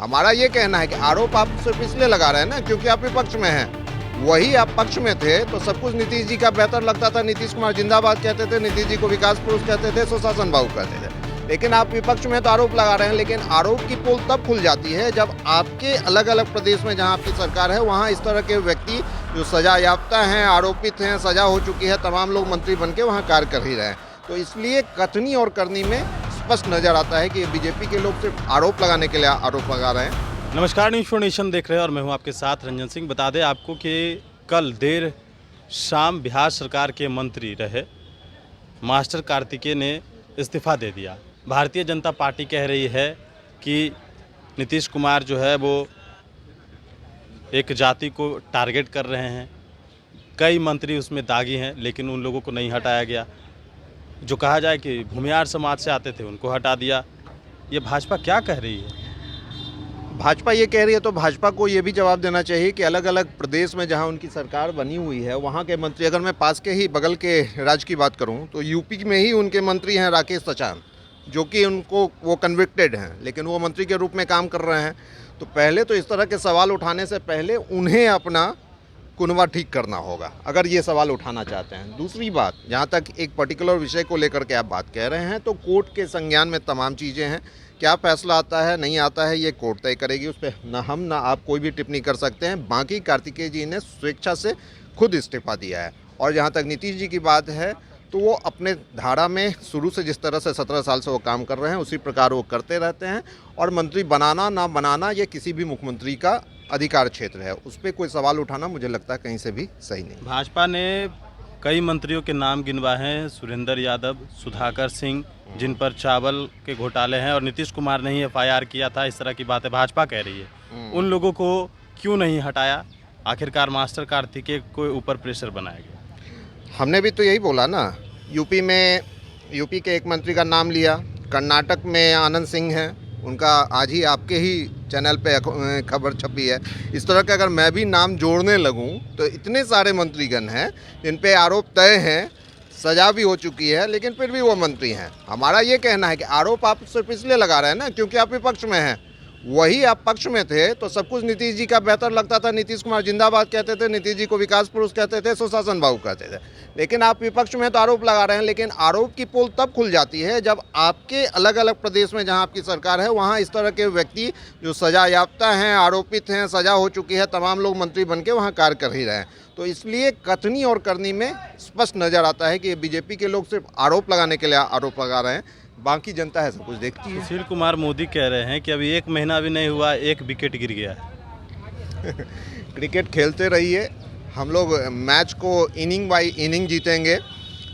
हमारा ये कहना है कि आरोप आप सिर्फ इसलिए लगा रहे हैं ना क्योंकि आप विपक्ष में हैं। वही आप पक्ष में थे तो सब कुछ नीतीश जी का बेहतर लगता था। नीतीश कुमार जिंदाबाद कहते थे, नीतीश जी को विकास पुरुष कहते थे, सुशासन बाबू कहते थे। लेकिन आप विपक्ष में तो आरोप लगा रहे हैं, लेकिन आरोप की पोल तब खुल जाती है जब आपके अलग अलग प्रदेश में जहां आपकी सरकार है वहां इस तरह के व्यक्ति जो सजा याफ्ता हैं, आरोपित हैं, सजा हो चुकी है, तमाम लोग मंत्री बन के वहाँ कार्य कर ही रहे हैं। तो इसलिए कथनी और करनी में स्पष्ट नजर आता है कि बीजेपी के लोग सिर्फ आरोप लगाने के लिए आरोप लगा रहे हैं। नमस्कार, न्यूज़ फॉर नेशन देख रहे हैं और मैं हूं आपके साथ रंजन सिंह। बता दें आपको कि कल देर शाम बिहार सरकार के मंत्री रहे मास्टर कार्तिकेय ने इस्तीफ़ा दे दिया। भारतीय जनता पार्टी कह रही है कि नीतीश कुमार जो है वो एक जाति को टारगेट कर रहे हैं। कई मंत्री उसमें दागी हैं लेकिन उन लोगों को नहीं हटाया गया। जो कहा जाए कि भूमिहार समाज से आते थे उनको हटा दिया। ये भाजपा क्या कह रही है? भाजपा ये कह रही है तो भाजपा को ये भी जवाब देना चाहिए कि अलग अलग प्रदेश में जहां उनकी सरकार बनी हुई है वहां के मंत्री, अगर मैं पास के ही बगल के राज्य की बात करूं तो यूपी में ही उनके मंत्री हैं राकेश सचान, जो कि उनको वो कन्विक्टेड हैं लेकिन वो मंत्री के रूप में काम कर रहे हैं। तो पहले तो इस तरह के सवाल उठाने से पहले उन्हें अपना कुनबा ठीक करना होगा अगर ये सवाल उठाना चाहते हैं। दूसरी बात, जहाँ तक एक पर्टिकुलर विषय को लेकर के आप बात कह रहे हैं तो कोर्ट के संज्ञान में तमाम चीज़ें हैं। क्या फैसला आता है नहीं आता है ये कोर्ट तय करेगी, उस पर ना हम ना आप कोई भी टिप्पणी कर सकते हैं। बाकी कार्तिकेय जी ने स्वेच्छा से खुद इस्तीफा दिया है। और जहाँ तक नीतीश जी की बात है तो वो अपने धारा में शुरू से जिस तरह से 17 साल से वो काम कर रहे हैं उसी प्रकार वो करते रहते हैं। और मंत्री बनाना ना बनाना ये किसी भी मुख्यमंत्री का अधिकार क्षेत्र है, उस पर कोई सवाल उठाना मुझे लगता है कहीं से भी सही नहीं। भाजपा ने कई मंत्रियों के नाम गिनवाए हैं, सुरेंद्र यादव, सुधाकर सिंह, जिन पर चावल के घोटाले हैं और नीतीश कुमार ने ही FIR किया था, इस तरह की बातें भाजपा कह रही है। उन लोगों को क्यों नहीं हटाया? आखिरकार मास्टर कार्तिकेय को ऊपर प्रेशर बनाया गया। हमने भी तो यही बोला ना, यूपी के एक मंत्री का नाम लिया, कर्नाटक में आनंद सिंह हैं, उनका आज ही आपके ही चैनल पे खबर छपी है। इस तरह का अगर मैं भी नाम जोड़ने लगूं तो इतने सारे मंत्रीगण हैं जिन पे आरोप तय हैं, सजा भी हो चुकी है, लेकिन फिर भी वो मंत्री हैं। हमारा ये कहना है कि आरोप आप सिर्फ इसलिए लगा रहे हैं ना क्योंकि आप विपक्ष में हैं। वही आप पक्ष में थे तो सब कुछ नीतीश जी का बेहतर लगता था। नीतीश कुमार जिंदाबाद कहते थे, नीतीश जी को विकास पुरुष कहते थे, सुशासन बाबू कहते थे। लेकिन आप विपक्ष में तो आरोप लगा रहे हैं, लेकिन आरोप की पोल तब खुल जाती है जब आपके अलग अलग प्रदेश में जहां आपकी सरकार है वहां इस तरह के व्यक्ति जो सजा याफ्ता हैं, आरोपित हैं, सजा हो चुकी है, तमाम लोग मंत्री बन के वहाँ कार्य कर ही रहे हैं। तो इसलिए कथनी और करनी में स्पष्ट नज़र आता है कि बीजेपी के लोग सिर्फ आरोप लगाने के लिए आरोप लगा रहे हैं, बाकी जनता है सब कुछ देखती है। सुशील कुमार मोदी कह रहे हैं कि अभी 1 महीना भी नहीं हुआ, 1 विकेट गिर गया है। क्रिकेट खेलते रहिए, हम लोग मैच को इनिंग बाय इनिंग जीतेंगे।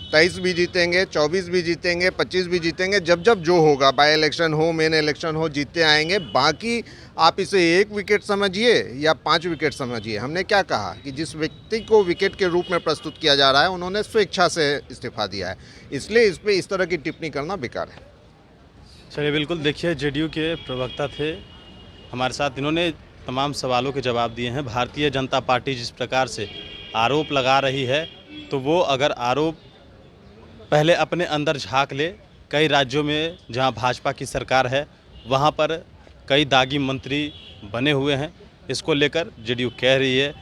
23 भी जीतेंगे, 24 भी जीतेंगे, 25 भी जीतेंगे। जब जब जो होगा, बाय इलेक्शन हो, मेन इलेक्शन हो, जीतते आएंगे। बाकी आप इसे 1 विकेट समझिए या 5 विकेट समझिए, हमने क्या कहा कि जिस व्यक्ति को विकेट के रूप में प्रस्तुत किया जा रहा है उन्होंने स्वेच्छा से इस्तीफा दिया है, इसलिए इस पर इस तरह की टिप्पणी करना बेकार है। चलिए, बिल्कुल देखिए, JDU के प्रवक्ता थे हमारे साथ, इन्होंने तमाम सवालों के जवाब दिए हैं। भारतीय जनता पार्टी जिस प्रकार से आरोप लगा रही है तो वो अगर आरोप पहले अपने अंदर झांक ले। कई राज्यों में जहां भाजपा की सरकार है वहां पर कई दागी मंत्री बने हुए हैं। इसको लेकर JDU कह रही है